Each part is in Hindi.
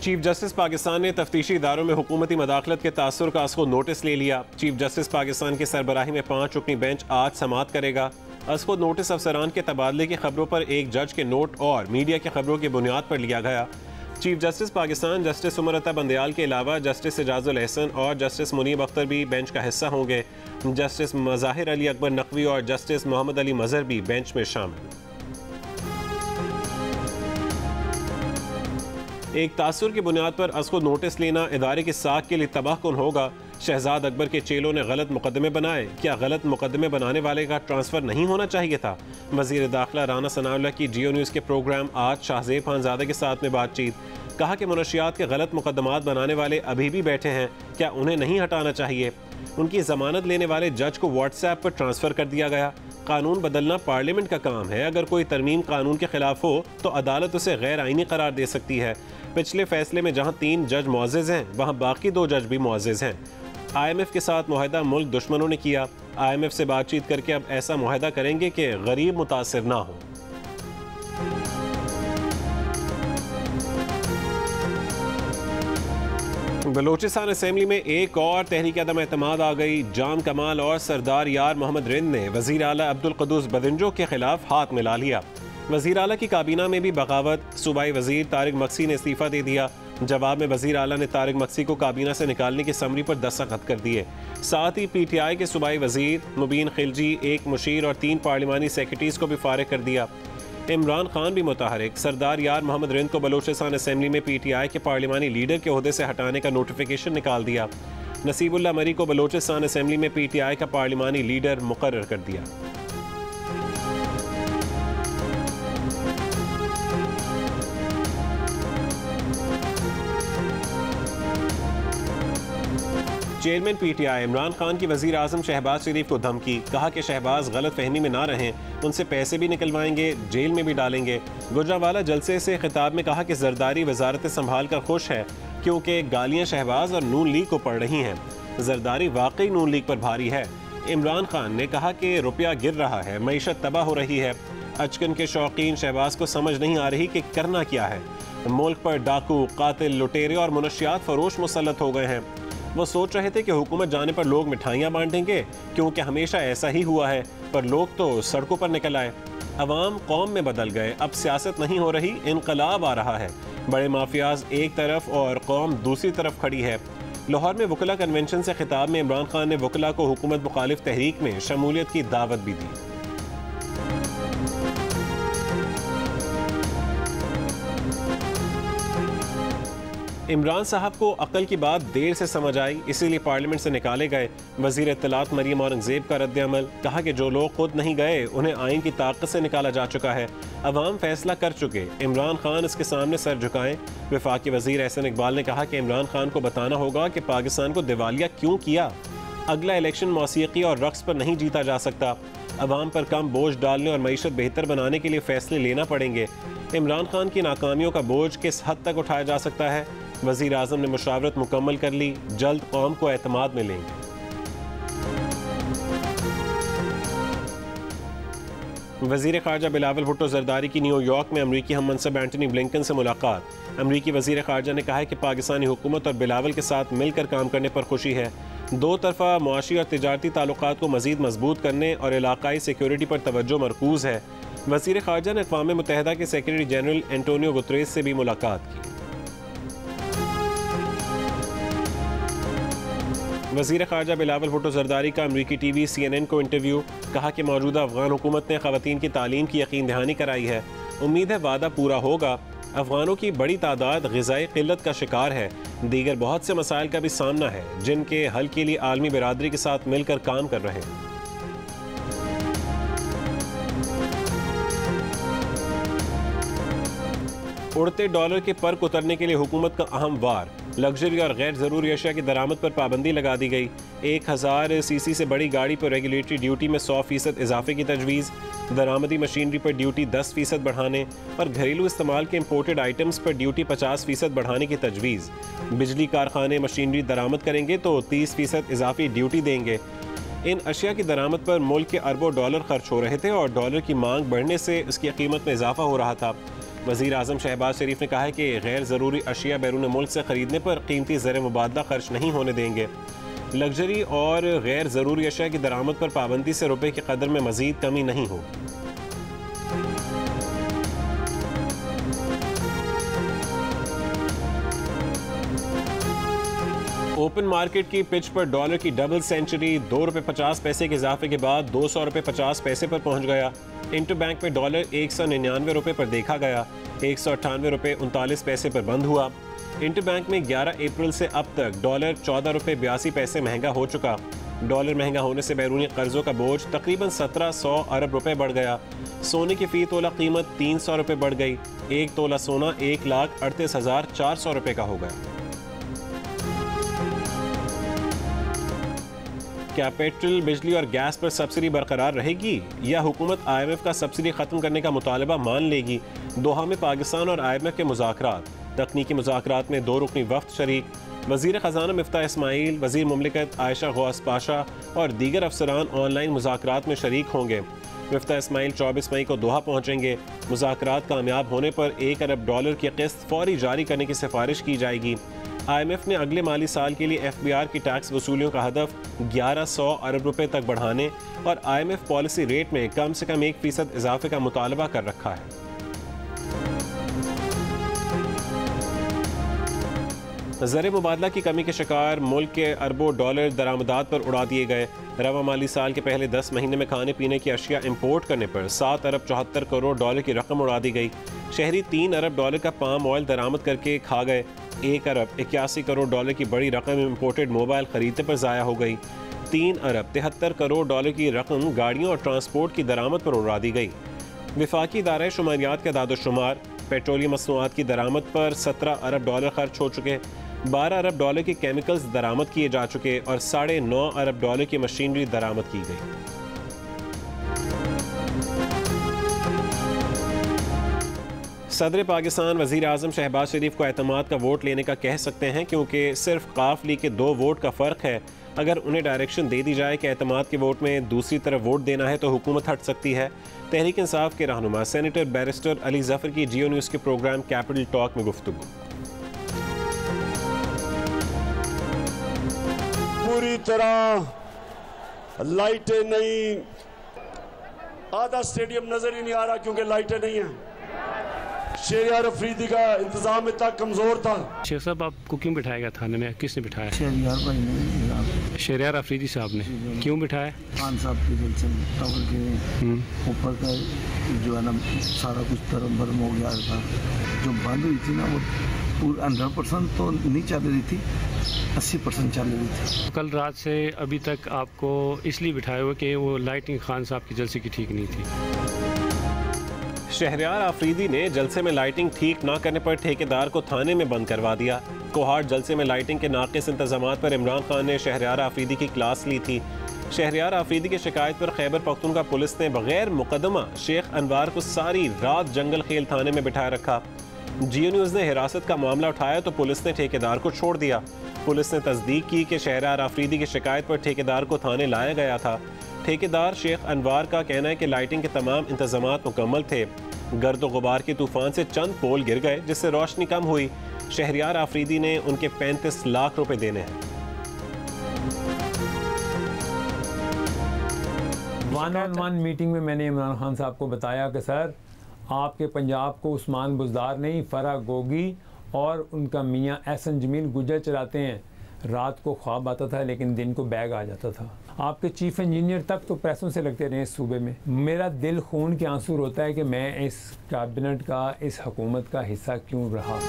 चीफ जस्टिस पाकिस्तान ने तफ्तीशी इदारों में हुकूमती मदाखलत के तासुर का असको नोटिस ले लिया। चीफ जस्टिस पाकिस्तान की सरबराही में 5 रुकनी बेंच आज समाअत करेगा। असको नोटिस अफसरान के तबादले की खबरों पर एक जज के नोट और मीडिया की खबरों की बुनियाद पर लिया गया। Chief justice Pakistan justice Umar Ata Bandial के अलावा जस्टिस एजाजुल एहसन और जस्टिस मुनीब अख्तर भी बेंच का हिस्सा होंगे। जस्टिस मज़ाहिर अली अकबर नकवी और जस्टिस मोहम्मद अली मजहर भी बेंच में शामिल। एक तासुर की बुनियाद पर असको नोटिस लेना इदारे की साख के लिए तबाहकुन होगा। शहजाद अकबर के चेलों ने गलत मुकदमे बनाए, क्या गलत मुकदमे बनाने वाले का ट्रांसफ़र नहीं होना चाहिए था? वज़ीर दाखिला राना सनाउल्लाह की जियो न्यूज़ के प्रोग्राम आज शाहज़ेब खानज़ादा के साथ में बातचीत। कहा कि मुनशियात के गलत मुकदमात बनाने वाले अभी भी बैठे हैं, क्या उन्हें नहीं हटाना चाहिए? उनकी ज़मानत लेने वाले जज को व्हाट्सएप पर ट्रांसफ़र कर दिया गया। कानून बदलना पार्लियामेंट का काम है। अगर कोई तरमीम कानून के खिलाफ हो तो अदालत उसे गैर आईनी करार दे सकती है। पिछले फैसले में जहां 3 जज मुअज़्ज़िज़ हैं, वहां बाकी 2 जज भी मुअज़्ज़िज़ हैं। IMF के साथ मुआहदा मुल्क दुश्मनों ने किया। IMF से बातचीत करके अब ऐसा मुआहदा करेंगे कि गरीब मुतासिर ना हो। बलोचिस्तान असेंबली में एक और तहरीक अदम एतमाद आ गई। जाम कमाल और सरदार यार मोहम्मद रिंद ने वज़ीर आला अब्दुल क़ुद्दूस बदिंजो के खिलाफ हाथ मिला लिया। वज़ीर आला की काबीना में भी बगावत। सूबाई वज़ीर तारिक मक्सी ने इस्तीफ़ा दे दिया। जवाब में वज़ीर आला ने तारिक मक्सी को काबीना से निकालने की समरी पर दस्तखत कर दिए। साथ ही PTI के सूबाई वज़ीर मुबीन खिलजी, एक मुशीर और 3 पार्लिमानी सेक्रेटरीज़ को भी फारिग कर दिया। इमरान खान भी मुतहरिक। सरदार यार मोहम्मद रिंद को बलोचिस्तान असेंबली में PTI के पार्लिमानी लीडर के ओहदे से हटाने का नोटिफिकेशन निकाल दिया। नसीबुल्लाह मरी को बलोचिस्तान असेंबली में PTI का पार्लिमानी लीडर मुकर्रर कर दिया। चेयरमैन PTI इमरान खान की वज़ीर आज़म शहबाज शरीफ को धमकी। कहा कि शहबाज गलत फहमी में ना रहें, उनसे पैसे भी निकलवाएंगे, जेल में भी डालेंगे। गुजरावाला जलसे से खिताब में कहा कि जरदारी वजारत संभाल कर खुश है क्योंकि गालियां शहबाज और नून लीग को पड़ रही हैं। जरदारी वाकई नून लीग पर भारी है। इमरान खान ने कहा कि रुपया गिर रहा है, मईशत तबाह हो रही है। अचकन के शौकीन शहबाज को समझ नहीं आ रही कि करना क्या है। मुल्क पर डाकू, कातिल, लुटेरे और मुनशियात फरोश मुसल्लत हो गए हैं। वो सोच रहे थे कि हुकूमत जाने पर लोग मिठाइयाँ बांटेंगे क्योंकि हमेशा ऐसा ही हुआ है, पर लोग तो सड़कों पर निकल आए। अवाम कौम में बदल गए। अब सियासत नहीं हो रही, इनकलाब आ रहा है। बड़े माफियाज एक तरफ और कौम दूसरी तरफ खड़ी है। लाहौर में वकला कन्वेंशन से खिताब में इमरान खान ने वकला को हुकूमत मुखालिफ तहरीक में शमूलियत की दावत भी दी। इमरान साहब को अकल की बात देर से समझ आई, इसीलिए पार्लियामेंट से निकाले गए। वज़ीर इत्तलात मरियम औरंगज़ेब का रद्द-ए-अमल। कहा कि जो लोग खुद नहीं गए उन्हें आइन की ताकत से निकाला जा चुका है। अवाम फैसला कर चुके, इमरान खान इसके सामने सर झुकाएं। वफाकी वज़ीर एहसन इकबाल ने कहा कि इमरान खान को बताना होगा कि पाकिस्तान को दिवालिया क्यों किया। अगला इलेक्शन मौसीकी और रक्स पर नहीं जीता जा सकता। अवाम पर कम बोझ डालने और मईशत बेहतर बनाने के लिए फैसले लेना पड़ेंगे। इमरान खान की नाकामियों का बोझ किस हद तक उठाया जा सकता है? वज़ीर आज़म ने मुशावरत मुकम्मल कर ली, जल्द कौम को एतमाद में लेंगे। वज़ीर ख़ारजा बिलावल भुट्टो ज़रदारी की न्यूयॉर्क में अमरीकी हम मनसब एंटनी ब्लिंकन से मुलाकात। अमरीकी वज़ीर ख़ारजा ने कहा है कि पाकिस्तानी हुकूमत और बिलावल के साथ मिलकर काम करने पर खुशी है। 2 तरफ़ा मुआशी और तिजारती ताल्लुकात को मज़ीद मजबूत करने और इलाकाई सिक्योरिटी पर तवज्जो मरकूज़ है। वज़ीर ख़ारजा ने अक़वाम मुत्तहिदा के सेक्रेटरी जनरल एंटोनियो गुतरेस से भी मुलाकात की। वज़ीर ख़ारजा बिलावल भुट्टो ज़रदारी का अमरीकी TV CNN को इंटरव्यू। कहा कि मौजूदा अफ़गान हुकूमत ने ख़वातीन की तालीम की यकीन दहानी कराई है। उम्मीद है वादा पूरा होगा। अफ़गानों की बड़ी तादाद ग़िज़ाई क़िल्लत का शिकार है। दीगर बहुत से मसाइल का भी सामना है जिनके हल के लिए आलमी बिरादरी के साथ मिलकर काम कर रहे हैं। उड़ते डॉलर के पर्क उतरने के लिए हुकूमत का अहम वार। लग्जरी और गैर ज़रूरी अशिया की दरामद पर पाबंदी लगा दी गई। 1000 cc से बड़ी गाड़ी पर रेगुलेटरी ड्यूटी में 100% इजाफे की तजवीज़। दरामदी मशीनरी पर ड्यूटी 10% बढ़ाने और घरेलू इस्तेमाल के इम्पोर्टेड आइटम्स पर ड्यूटी 50% बढ़ाने की तजवीज़। बिजली कारखाने मशीनरी दरामद करेंगे तो 30% इजाफी ड्यूटी देंगे। इन अशिया की दरामद पर मुल्क के अरबों डॉलर खर्च हो रहे थे और डॉलर की मांग बढ़ने से इसकी कीमत में इजाफा हो रहा था। वज़ीर आज़म शहबाज शरीफ ने कहा है कि गैर ज़रूरी अशिया बैरून मुल्क से ख़रीदने पर कीमती ज़र मुबादला खर्च नहीं होने देंगे। लग्जरी और गैर ज़रूरी अशिया की दरामद पर पाबंदी से रुपये की कदर में मज़ीद कमी नहीं होगी। ओपन मार्केट की पिच पर डॉलर की डबल सेंचुरी ₹2.50 के इजाफे के बाद ₹200.50 पर पहुंच गया। इंटर बैंक में डॉलर ₹199 पर देखा गया, ₹198.39 पर बंद हुआ। इंटर बैंक में 11 अप्रैल से अब तक डॉलर ₹14.82 महंगा हो चुका। डॉलर महंगा होने से बैरूनी कर्जों का बोझ तकरीबन 1700 अरब रुपए बढ़ गया। सोने की फी तोला कीमत 300 रुपये बढ़ गई। एक तोला सोना 1,38,400 रुपये का हो गया। क्या पेट्रोल, बिजली और गैस पर सब्सिडी बरकरार रहेगी या हुकूमत IMF का सब्सिडी खत्म करने का मुतालबा मान लेगी? दोहा में पाकिस्तान और IMF के मुज़ाकरात। तकनीकी मुज़ाकरात में 2 रुकनी वफ्द शरीक। वज़ीर ख़ज़ाना मिफ्ताह इस्माइल, वज़ीर मुमलिकत आयशा गौस पाशा और दीगर अफसरान ऑनलाइन मुज़ाकरात में शरीक होंगे। मिफ्ताह इस्माइल 24 मई को दोहा पहुँचेंगे। मुज़ाकरात कामयाब होने पर $1 अरब की किस्त फौरी जारी करने की सिफारिश की जाएगी। IMF ने अगले माली साल के लिए FBR की टैक्स वसूलियों का हदफ 1100 अरब रुपए तक बढ़ाने और IMF पॉलिसी रेट में कम से कम 1% इजाफे का मुतालबा कर रखा है। ज़र मुबादला की कमी के शिकार मुल्क के अरबों डॉलर दरामदात पर उड़ा दिए गए। रवा माली साल के पहले 10 महीने में खाने पीने की अशिया इंपोर्ट करने पर $7 अरब 74 करोड़ डॉलर की रकम उड़ा दी गई। शहरी $3 अरब का पाम ऑयल दरामद करके खा गए। $1 अरब 81 करोड़ डॉलर की बड़ी रकम इम्पोर्टेड मोबाइल खरीदने पर ज़ाया हो गई। $3 अरब 73 करोड़ डॉलर की रकम गाड़ियों और ट्रांसपोर्ट की दरामद पर उड़ा दी गई। विफाकी इदारा शुमारियात का दादोशुमार, पेट्रोलियम मसनूआत की दरामद पर $17 अरब खर्च हो चुके, $12 अरब की केमिकल्स दरामद किए जा चुके और $9.5 अरब की मशीनरी दरामद की गई। सदर पाकिस्तान वज़ीर आज़म शहबाज शरीफ को एतमाद का वोट लेने का कह सकते हैं, क्योंकि सिर्फ काफ लीग के 2 वोट का फ़र्क है। अगर उन्हें डायरेक्शन दे दी जाए कि एतमाद के वोट में दूसरी तरफ वोट देना है तो हुकूमत हट सकती है। तहरीक इंसाफ के रहनुमा सेनेटर बैरिस्टर अली ज़फ़र की जियो न्यूज़ के प्रोग्राम कैपिटल टॉक में गुफ्तगू। पूरी तरह लाइटें नहीं, आधा स्टेडियम नजर ही नहीं आ रहा क्योंकि लाइटें नहीं हैं। शहरियार अफरीदी का इंतजाम इतना कमजोर था। शेख साहब आपको क्यों बिठाया गया थाने में? किसने बिठाया? शहरियार भाई ने, शहरियार अफरीदी साहब ने। क्यों बिठाया? खान साहब के जलसे टावर के ऊपर का जो है ना सारा कुछ तरम भरम हो गया था। जो बंद हुई थी ना वो 100% तो नहीं चल रही थी, 80% चल रही थी। कल रात से अभी तक आपको इसलिए बिठाया हुआ कि वो लाइटिंग खान साहब की जलसे की ठीक नहीं थी। शहरियार आफरीदी ने जलसे में लाइटिंग ठीक ना करने पर ठेकेदार को थाने में बंद करवा दिया। कोहाट जलसे में लाइटिंग के नाक़िस इंतजामात पर इमरान खान ने शहरियार आफरीदी की क्लास ली थी। शहरियार आफरीदी की शिकायत पर खैबर पख्तूनख्वा पुलिस ने बगैर मुकदमा शेख अनवार को सारी रात जंगल खेल थाने में बिठाए रखा। जियो न्यूज़ ने हिरासत का मामला उठाया तो पुलिस ने ठेकेदार को छोड़ दिया। पुलिस ने तस्दीक की कि शहरियार आफरीदी की शिकायत पर ठेकेदार को थाने लाया गया था। ठेकेदार शेख अनवार का कहना है कि लाइटिंग के तमाम इंतजामात मुकम्मल थे। गर्द गुबार के तूफान से चंद पोल गिर गए जिससे रोशनी कम हुई। शहरियार आफरीदी ने उनके 35 लाख रुपए देने हैं। 1-on-1 मीटिंग में मैंने इमरान खान साहब को बताया कि सर आपके पंजाब को उस्मान बुज़दार नहीं, फरा गोगी और उनका मियाँ एहसन जमील गुजर चलाते हैं। रात को ख्वाब आता था लेकिन दिन को बैग आ जाता था। आपके चीफ इंजीनियर तक तो पैसों से लगते रहे इस सूबे में। मेरा दिल खून के आंसू रोता है कि मैं इस कैबिनेट का, इस हुकूमत का हिस्सा क्यों रहा।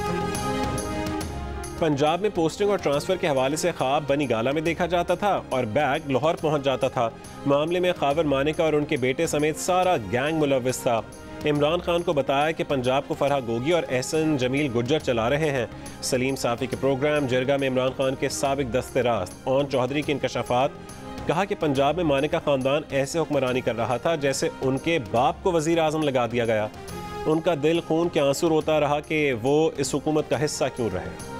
पंजाब में पोस्टिंग और ट्रांसफ़र के हवाले से ख्वाब बनी गाला में देखा जाता था और बैग लाहौर पहुंच जाता था। मामले में खावर मानिका और उनके बेटे समेत सारा गैंग मुलव्विस था। इमरान खान को बताया कि पंजाब को फरहा गोगी और एहसन जमील गुज्जर चला रहे हैं। सलीम साफ़ी के प्रोग्राम जरगा में इमरान खान के साबिक दस्ते रास्त ओन चौधरी के इंकशाफात। कहा कि पंजाब में मानिका ख़ानदान ऐसे हुक्मरानी कर रहा था जैसे उनके बाप को वज़ीर आज़म लगा दिया गया। उनका दिल खून के आंसू रोता रहा कि वो इस हुकूमत का हिस्सा क्यों रहे।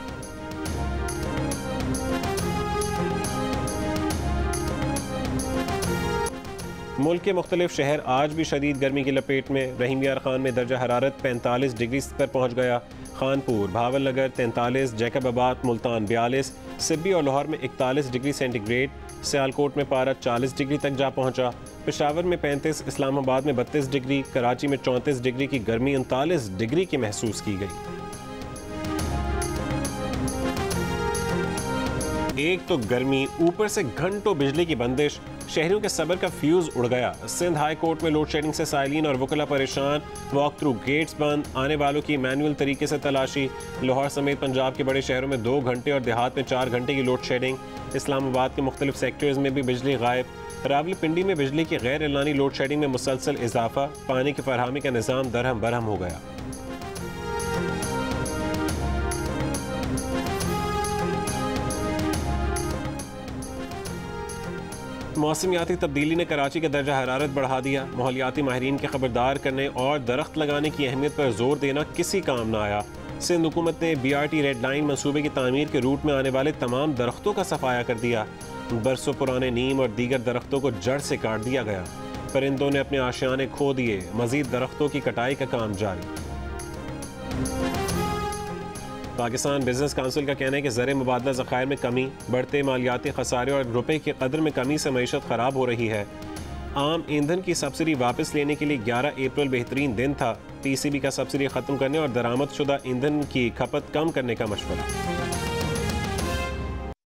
मुल्क के मुख्तलिफ शहर आज भी शदीद गर्मी की लपेट में। रहीम यार खान में दर्जा हरारत 45 डिग्री पर पहुँच गया। खानपुर, भावल नगर 43, जैकबाबाद, मुल्तान 42, सिब्बी और लाहौर में 41 डिग्री सेंटीग्रेड, सियालकोट में पारा 40 डिग्री तक जा पहुँचा। पेशावर में 35, इस्लामाबाद में 32 डिग्री, कराची में 34 डिग्री की गर्मी 39 डिग्री की महसूस की गई। एक तो गर्मी, ऊपर से घंटों बिजली की बंदिश, शहरियों के सब्र का फ्यूज उड़ गया। सिंध हाई कोर्ट में लोड शेडिंग से साइलिन और वकला परेशान, वॉक थ्रू गेट्स बंद, आने वालों की मैनुअल तरीके से तलाशी। लाहौर समेत पंजाब के बड़े शहरों में 2 घंटे और देहात में 4 घंटे की लोड शेडिंग। इस्लामाबाद के मुख्तलिफ सेक्टर्स में भी बिजली गायब। रावलपिंडी में बिजली की गैर एलानी लोड शेडिंग में मुसलसल इजाफा, पानी की फरहमी का निज़ाम दरहम बरहम हो गया। मौसमियाती तब्दीली ने कराची का दर्जा हरारत बढ़ा दिया। माहौलियाती माहिरीन के खबरदार करने और दरख्त लगाने की अहमियत पर जोर देना किसी काम न आया। सिंध हुकूमत ने BRT रेड लाइन मनसूबे की तामीर के रूट में आने वाले तमाम दरख्तों का सफाया कर दिया। बरसों पुराने नीम और दीगर दरख्तों को जड़ से काट दिया गया। परिंदों ने अपने आशियाने खो दिए। मजीद दरख्तों की कटाई का काम जारी। पाकिस्तान बिजनेस काउंसिल का कहना है कि ज़र मुबादला ज़खायर में कमी, बढ़ते मालियाती खसारे और रुपए की कदर में कमी से मईशत ख़राब हो रही है। आम ईंधन की सब्सिडी वापस लेने के लिए 11 अप्रैल बेहतरीन दिन था। PCB का सब्सिडी ख़त्म करने और दरामद शुदा ईंधन की खपत कम करने का मशवरा।